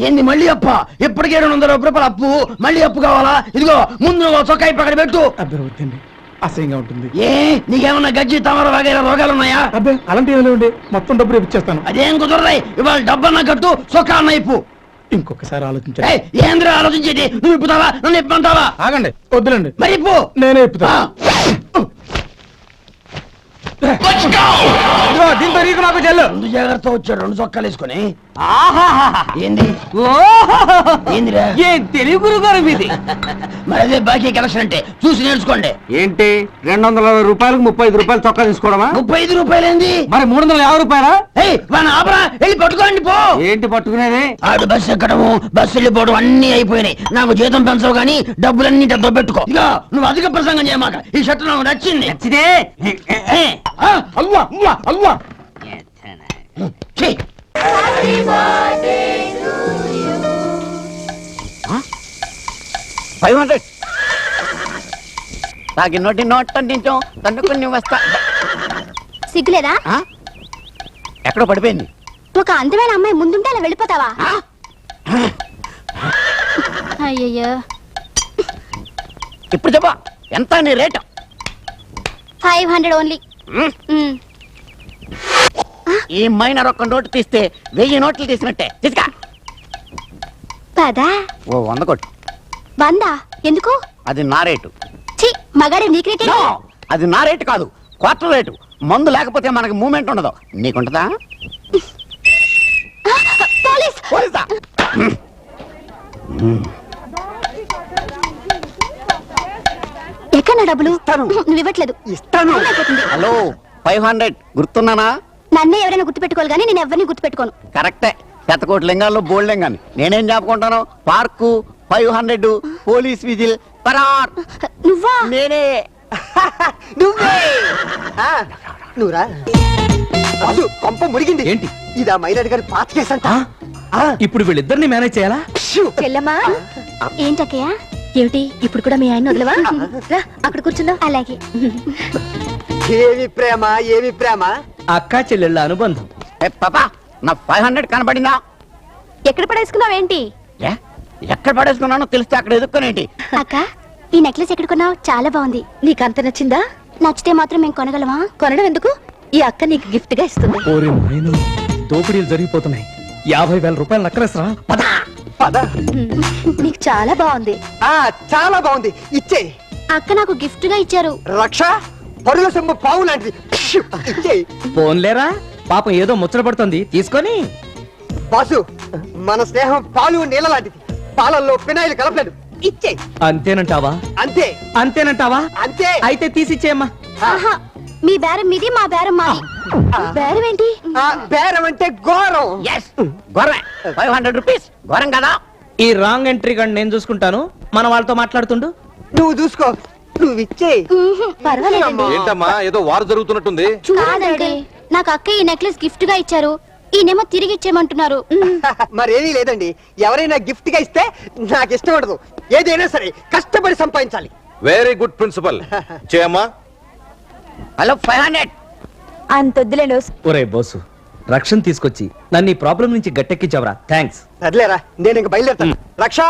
ఏంది మళ్ళీ అప్ప? ఇప్పటికే 200 రూపాయలు అప్పు, మళ్ళీ అప్పు కావాలా? ఇదిగో ముందు చొక్కాయి పక్కన పెట్టు. అబ్బే వద్దండి, అసహ్యంగా ఉంటుంది. ఏ నీకేమన్నా గజ్జి తమర వగైరా రోగాలు ఉన్నాయా? అబ్బే అలాంటి ఏమి లేవండి, మొత్తం డబ్బులు ఇప్పించేస్తాను. అదేం కుదరదాయి. ఇవాళ డబ్బన్నా కట్టు, చొక్కా అన్న ఇప్పు. ఇంకొకసారి ఆలోచించండి. ఏంద్రా ఆలోచించేది? నువ్వు ఇప్పుతావా, నన్ను ఇప్పమంటావా? ఆగండి, వద్దులండి, మరి ఇప్పు. నేనే ఇప్పుతా. దీంతో నీకు నాకు చెల్లు. ముందు జాగ్రత్త వచ్చాడు, 2 చొక్కాలు వేసుకొని. ఏంది ఏందిరా? ఏ తెలుగు గురుగారు మీది? మరి అదే బాకీ కలెక్షన్ అంటే చూసి నేర్చుకోండి. ఏంటి 220 రూపాయలకు 35 రూపాయలు చొక్కా తీసుకోవడమా? 35 రూపాయలు ఏంది? మరి 350 రూపాయలా? వాడిని ఆపరా, వెళ్ళి పట్టుకోండి పో. ఏంటి పట్టుకునేది? ఆడు బస్సు ఎక్కడము, బస్సు వెళ్ళిపోవడం అన్ని అయిపోయినాయి. నాకు జీతం పెంచవు గానీ డబ్బులన్నీ డబ్బు పెట్టుకో. ఇక నువ్వు అధిక ప్రసంగం చేయమాక. ఈ షర్ట్ నాకు నచ్చింది. నచ్చితే అల్వా అల్వా అల్వా. ఛీ! 500 తాగినోటి నోట్ అంటించాం, తన్నుకుని వస్తా. సిగ్గులేదా? ఎక్కడో పడిపోయింది. ఒక అందమైన అమ్మాయి ముందుంటే అలా వెళ్ళిపోతావా? అయ్యయ్యో, ఇప్పుడు చెప్పా ఎంత నీ రేటు? 500 ఓన్లీ. ఈ మైనర్ ఒక్క నోటు తీస్తే 1000 నోట్లు తీసినట్టే. తీసుకా. పదా ఓ 100 కొట్టు. 100? ఎందుకు? అది నా రేటు. ఛీ, మగాడి నీకు రేటే. నో, అది నా రేటు కాదు, క్వార్టర్ రేటు. మందు లేకపోతే మనకి మూమెంట్ ఉండదు. నీకుంటదా? పోలీస్! పోలీసా? ఎక్కడ డబ్బులు? ఇస్తాను. నువ్వు ఇవ్వట్లేదు. ఇస్తాను. హలో, 500 గుర్తున్నానా? నన్నే ఎవరైనా గుర్తు పెట్టుకోవాలి కానీ నేను ఎవరిని గుర్తు పెట్టుకోను. కరెక్టే. శతకోటి లింగాల్లో బోల్డ్ లింగాన్ని నేనేం చెప్పుకుంటాను? పార్కు, 500, పోలీస్ విజిల్, పరార్. నువ్వా? నేనే. నువ్వే నువ్వురా బాసు, కొంప మురిగింది. ఏంటి? ఇదా మైలాడి గారి పాత కేసు అంట. ఇప్పుడు వీళ్ళిద్దరిని మేనేజ్ చేయాలా? చెల్లమ్మా, ఏంటక్కయ్య? ఏమిటి ఇప్పుడు కూడా మీ ఆయన వదలవా? రా, అక్కడ కూర్చుందాం. అలాగే. ఏమి ప్రేమ, ఏమి ప్రేమ. అక్కా చెల్లెళ్ళ అనుబంధం. పాపా, నా 500 కనబడిందా? ఎక్కడ పడేసుకున్నావేంటి? ఏ, ఎక్కడ పడేసుకున్నానో తెలిస్తే అక్కడ ఎదుక్కునేంటి? అక్క, ఈ నెక్లెస్ ఎక్కడ కొన్నావు? చాలా బాగుంది. నీకంత నచ్చిందా? నచ్చితే మాత్రం మేము కొనగలమా? కొనడం ఎందుకు? ఈ అక్క నీకు గిఫ్ట్ గా ఇస్తుంది. ఓరి మైను, దోపిడీలు జరిగిపోతున్నాయి. 50,000 రూపాయలు నక్కలేసరా? పద పద. నీకు చాలా బాగుంది. చాలా బాగుంది, ఇచ్చే. అక్క నాకు గిఫ్ట్ గా ఇచ్చారు. రక్ష పరుల సొమ్ము పావు లాంటిది. ఇచ్చే. పోన్లేరా, పాపం ఏదో ముచ్చట పడుతుంది, తీసుకొని. బాసు, మన స్నేహం పాలు నీళ్ళ లాంటిది. పాలల్లో పినాయిలు కలపలేదు. ఇచ్చే. అంతేనంటావా? అంతే అంతేనంటావా? అంతే. అయితే తీసిచ్చేయమ్మా. ఆహా, మీ బేరం మీది, మా బేరం మాది. బేరం ఏంటి? బేరం అంటే ఘోరం. ఎస్, ఘోరమే. 500 రూపీస్ ఘోరం కదా? ఈ రాంగ్ ఎంట్రీ గండి నేను చూసుకుంటాను, మన వాళ్ళతో మాట్లాడుతుండు. నువ్వు చూసుకో, నువ్వు ఇచ్చే. పర్వాలేదండి. ఏంటమ్మా, ఏదో వారు జరుగుతున్నట్టుంది. కాదండి, నాకు అక్క ఈ నెక్లెస్ గిఫ్ట్ గా ఇచ్చారు. ఈయనేమో తిరిగి ఇచ్చేయమంటున్నారు. మరేమీ లేదండి, ఎవరైనా గిఫ్ట్ గా ఇస్తే నాకు ఇష్టం ఉండదు. ఏదైనా సరే కష్టపడి సంపాదించాలి. Very good principal. చేయమ్మా. హలో, 500. అంతొద్దులేను. ఒరే బోసు, రక్షణ తీసుకొచ్చి నన్ను ఈ ప్రాబ్లం నుంచి గట్టెక్కించావరా, థ్యాంక్స్. సర్లేరా, నేను ఇంక బయలుదేరుతాను. రక్ష,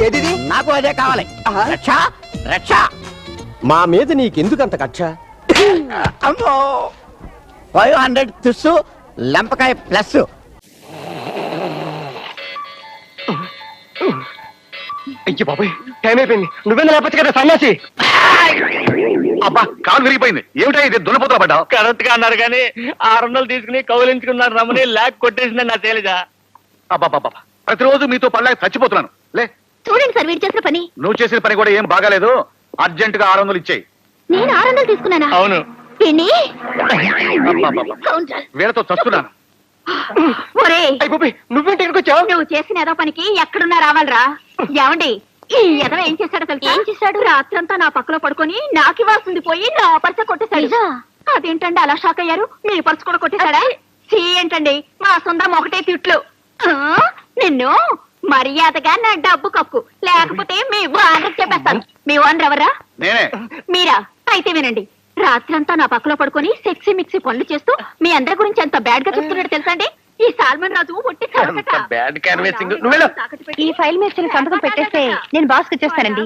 ఏది? నాకు అదే కావాలి. రక్ష, రక్ష. మా మీద నీకెందుకంత కక్ష? అమ్మో, 500 తుస్సు, లెంపకాయ ప్లస్. అయ్యి బాబాయ్, టైం అయిపోయింది. నువ్వేందుకు లేకపోతే కదా సన్యాసి. అబ్బా, కాలు విరిగిపోయింది. ఏమిటా ఇది? దున్నపోతున్నా పడ్డా? కరెక్ట్ గా అన్నారు కానీ 600 తీసుకుని కౌలించుకున్నారు. రమ్మని లాక్ కొట్టేసింది నా తేలిజా. అబ్బా, ప్రతిరోజు మీతో పడలేక చచ్చిపోతున్నాను. లే, చూడండి సార్, వీడు చేసిన పని. నువ్వు చేసిన పని కూడా ఏం బాగాలేదు. అర్జెంట్ గా 600 ఇచ్చేయి. నేను 600 తీసుకున్నానా? అవును. వీళ్ళతో చస్తున్నాను. నువ్వేంటి ఇక్కడికి వచ్చావు? నువ్వు చేసిన ఏదో పనికి ఎక్కడున్నా రావాలరా. ఏమండి, ఈ ఎదవ ఏం చేశాడో తెలుసా? ఏం చేశాడు? రాత్రంతా నా పక్కలో పడుకొని నాకు ఇవ్వాల్సింది పోయి నా పర్స కొట్టేశాడు. అదేంటండి అలా షాక్ అయ్యారు? మీ పర్స కూడా కొట్టేశాడా? సీ ఏంటండి, మా సుందరం ఒకటే తిట్లు. నిన్ను మర్యాదగా నా డబ్బు కక్కు, లేకపోతే మీ ఓనర్ చెప్పేస్తాను. మీ ఓనర్ ఎవరా? నేనే. మీరా? అయితే వినండి, రాత్రంతా నా పక్కలో పడుకొని సెక్సీ మిక్సీ పనులు చేస్తూ మీ అందరి గురించి ఎంత బ్యాడ్ గా చెప్తున్నాడు తెలుసా అండి? ఈ సాల్మన్ రాజు ఒట్టి చవకట. అంత bad canvassing. నువ్వు వెళ్ళు. ఈ ఫైల్ మీద చిన్న సంతకం పెట్టేస్తే నేను బాస్ కి ఇచ్చేస్తానండి.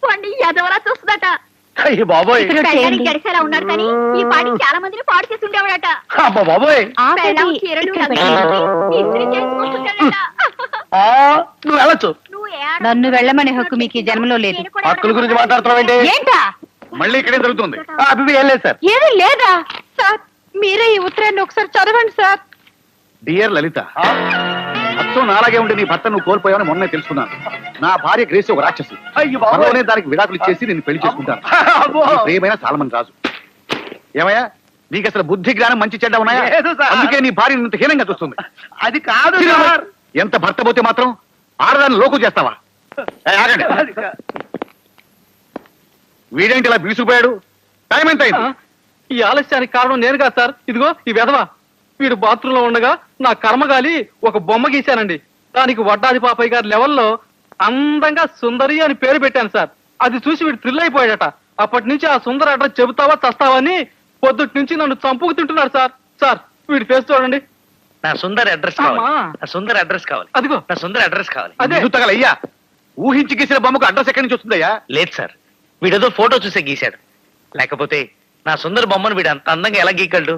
పండి ఎదవలా చూస్తుందట. అయ్య బాబోయ్. పెళ్ళానికి గడిసేలా ఉన్నాడు కానీ ఈ పాటి చాలా మందిని పాడు చేసి ఉండేవాడట. అబ్బా బాబోయ్. పెళ్ళాం చీరలు రంగులు ఇస్త్రీ చేసుకుంటుంటాడట. ఆ, నువ్వు వెళ్ళొచ్చు. నువ్వు ఏడ- నన్ను వెళ్ళమనే హక్కు మీకు ఈ జన్మలో లేదు. నేను కూడా హక్కుల గురించి మాట్లాడుతున్నావేంటి? ఏంటా? మళ్ళీ ఇక్కడే జరుగుతుంది. అవి ఏం లేదు సార్. ఏది లేదా? సార్ మీరే ఈ ఉత్తరాన్ని ఒకసారి చదవండి సార్. డియర్ లలిత, అచ్చం నాలాగే ఉండి నీ భర్త నువ్వు కోల్పోయావని మొన్నే తెలుసుకున్నాను. నా భార్య గ్రేసి ఒక రాక్షసి. అయ్యో బాబోయ్. త్వరలోనే దానికి విడాకులు ఇచ్చేసి నేను పెళ్లి చేసుకుంటాను. అబ్బో. నీ ప్రియమైన సాల్మన్ రాజు. ఏమయ్యా, నీకు అసలు బుద్ధి జ్ఞానం మంచి చెడ్డ ఉన్నాయా? లేదు సార్. అందుకే నీ భార్య ఇంత హీనంగా చూస్తుంది. అది కాదు సార్. ఎంత భర్త పోతే మాత్రం ఆడదాన్ని లోకు చేస్తావా? ఏయ్, ఆగండి. అది కాదు. వీడేంటి ఇలా బీసుకుపోయాడు? టైం ఎంత అయింది? ఈ ఆలస్యానికి కారణం నేను కాదు సార్. ఇదిగో ఈ వెధవ వీడు బాత్రూమ్ లో ఉండగా నా కర్మగాలి ఒక బొమ్మ గీశానండి. దానికి వడ్డాది పాపయ్య గారి లెవెల్లో అందంగా సుందరి అని పేరు పెట్టాను సార్. అది చూసి వీడు థ్రిల్ అయిపోయాడట. అప్పటి నుంచి ఆ సుందర అడ్రస్ చెబుతావా చస్తావని పొద్దుటి నుంచి నన్ను చంపుకు తింటున్నాడు సార్. సార్ వీడి ఫేస్ చూడండి. నా సుందర అడ్రస్ అమ్మా. కావాలి. నా సుందర అడ్రస్ కావాలి. అదిగో నా సుందర అడ్రస్ కావాలి. అదే. నిన్ను తగలయ్యా, ఊహించి గీసిన బొమ్మకు అడ్రస్ ఎక్కడి నుంచి వస్తుందయ్యా? లేదు సార్, వీడేదో ఫోటో చూసే గీశాడు. లేకపోతే నా సుందర బొమ్మను వీడు అంత అందంగా ఎలా గీకల్డు?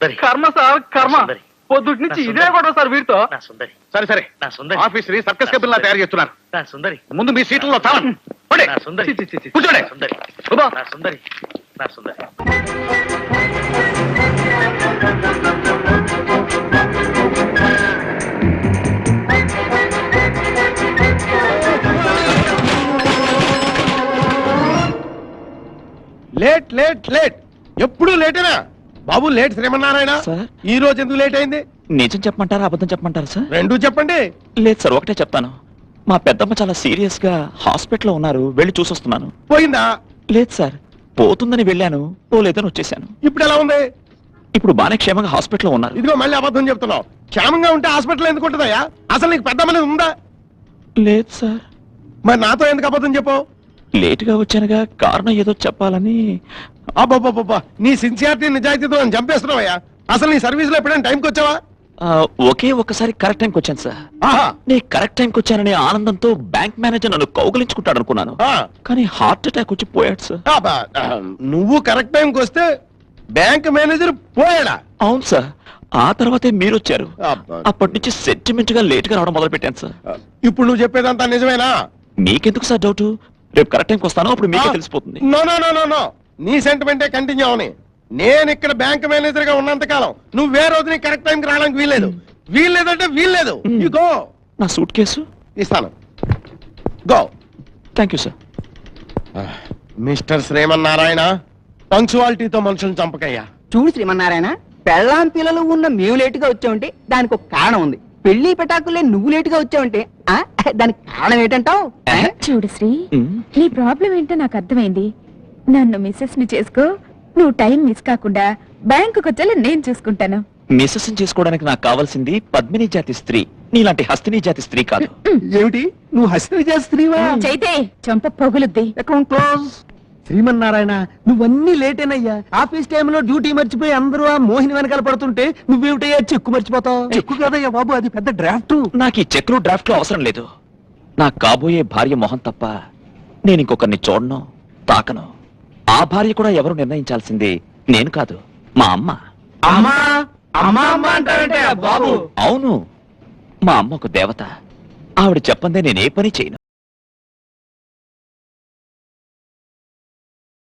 దరి. కర్మ సార్ కర్మ. నా సుందరి. పొద్దుటి నుంచి నా ఇదే సుందరి. కూడా సార్ వీడితో. నా సుందరి. సరే సరే, నా సుందరి. ఆఫీస్ ని సర్కస్ కేబుల్ తయారు చేస్తున్నారు. నా సుందరి. ముందు మీ సీట్లలో చావండి. పోండి. నా సుందరి. చి, చి, చి, చి. కూర్చోండి. నా సుందరి. శుభం. నా సుందరి. నా సుందరి. లేట్ లేట్ లేట్, ఎప్పుడు లేటేనా బాబు? లేట్ శ్రీమన్నారాయణ. సార్? ఈ రోజు ఎందుకు లేట్ అయింది? నిజం చెప్పమంటారా అబద్ధం చెప్పమంటారా సార్? రెండూ చెప్పండి. లేదు సార్, ఒకటే చెప్తాను. మా పెద్దమ్మ చాలా సీరియస్ గా హాస్పిటల్లో ఉన్నారు, వెళ్ళి చూసొస్తున్నాను. పోయిందా? లేదు సార్, పోతుందని వెళ్ళాను, పోలేదని వచ్చేసాను. ఇప్పుడు ఎలా ఉంది? ఇప్పుడు బానే క్షేమంగా హాస్పిటల్లో ఉన్నారు. ఇదిగో మళ్ళీ అబద్ధం చెప్తున్నావు. క్షేమంగా ఉంటే హాస్పిటల్ ఎందుకు ఉంటుందయ్యా? అసలు నీకు పెద్ద అనేది ఉందా? లేదు సార్, మరి నాతో ఎందుకు అబద్ధం చెప్పావు? లేటుగా వచ్చానుగా, కారణం ఏదో చెప్పాలని. అబ్బాబ్బాబ్బా, నీ సిన్సియారిటీ నిజాయితీతో నన్ను చంపేస్తున్నావయ్యా. అసలు నీ సర్వీస్ లో ఎప్పుడైనా టైంకి వచ్చావా? ఒకే ఒక్కసారి కరెక్ట్ టైంకి వచ్చాను సార్. ఆహా. నేను కరెక్ట్ టైంకి వచ్చాననే ఆనందంతో బ్యాంక్ మేనేజర్ నన్ను కౌగలించుకుంటాడు అనుకున్నాను. ఆ. కానీ హార్ట్ అటాక్ వచ్చి పోయాడు సార్. అబ్బా, నువ్వు కరెక్ట్ టైంకి వస్తే బ్యాంక్ మేనేజర్ పోయాడా? అవును సార్, ఆ తర్వాతే మీరు వచ్చారు. అబ్బా. అప్పటి నుంచి సెంటిమెంట్ గా లేట్ గా రావడం మొదలు పెట్టాను సార్. ఇప్పుడు నువ్వు చెప్పేదంతా నిజమేనా? మీకెందుకు సార్ డౌట్? రేపు కరెక్ట్ టైంకి వస్తాను, అప్పుడు మీకే తెలిసిపోతుంది. No no no no no, నీ సెంటిమెంటే కంటిన్యూ అవని. నేను ఇక్కడ బ్యాంక్ మేనేజర్ గా ఉన్నంత కాలం నువ్వు వేరే రోజు కరెక్ట్ టైంకి రావడానికి వీల్లేదు. వీల్లేదంటే వీల్లేదు. You go. నా సూట్ కేసు ఇస్తాను. Go. Thank you sir. Mister Srimannarayana, పంక్చువాలిటీతో మనుషులను చంపకయ్యా. చూడు శ్రీమన్నారాయణ, పెళ్ళాం పిల్లలు ఉన్న మేము లేటుగా వచ్చామంటే దానికి ఒక కారణం ఉంది. పెళ్లి పెటాకులే నువ్వు లేటుగా వచ్చావంటే దానికి కారణం ఏంటంటావు? చూడు శ్రీ, మ్, నీ ప్రాబ్లం ఏంటో నాకు అర్థమైంది. నన్ను మిస్సెస్ ని చేసుకో, నువ్వు టైం మిస్ కాకుండా బ్యాంకుకి వచ్చేలా నేను చూసుకుంటాను. మిస్సెస్ చేసుకోవడానికి నాకు కావాల్సింది పద్మిని జాతి స్త్రీ, నీలాంటి హస్తిని జాతి స్త్రీ కాదు. ఏమిటి, నువ్వు హస్తి చేస్త్రీవా? చైతే చంప పొగులుద్ది. Account close. శ్రీమన్నారాయణ, నువ్వన్నీ లేటేనయ్యా. ఆఫీస్ టైంలో డ్యూటీ మర్చిపోయి అందరూ ఆ మోహిని వెనకాల పడుతుంటే నువ్వేమిటయ్యా చెక్కు మర్చిపోతావు? చెక్కు కదయ్యా బాబు, అది పెద్ద డ్రాఫ్ట్. నాకు ఈ చెక్లు డ్రాఫ్ట్ లో అవసరం లేదు. నా కాబోయే భార్య మొహం తప్ప నేను ఇంకొకరిని చూడను, తాకను. ఆ భార్య కూడా ఎవరు నిర్ణయించాల్సింది నేను కాదు, మా అమ్మ. అమ్మా అమ్మా అమ్మా అంటావంటే బాబు? అవును, మా అమ్మ ఒక దేవత. ఆవిడ చెప్పందే నేను ఏ పని చేయను.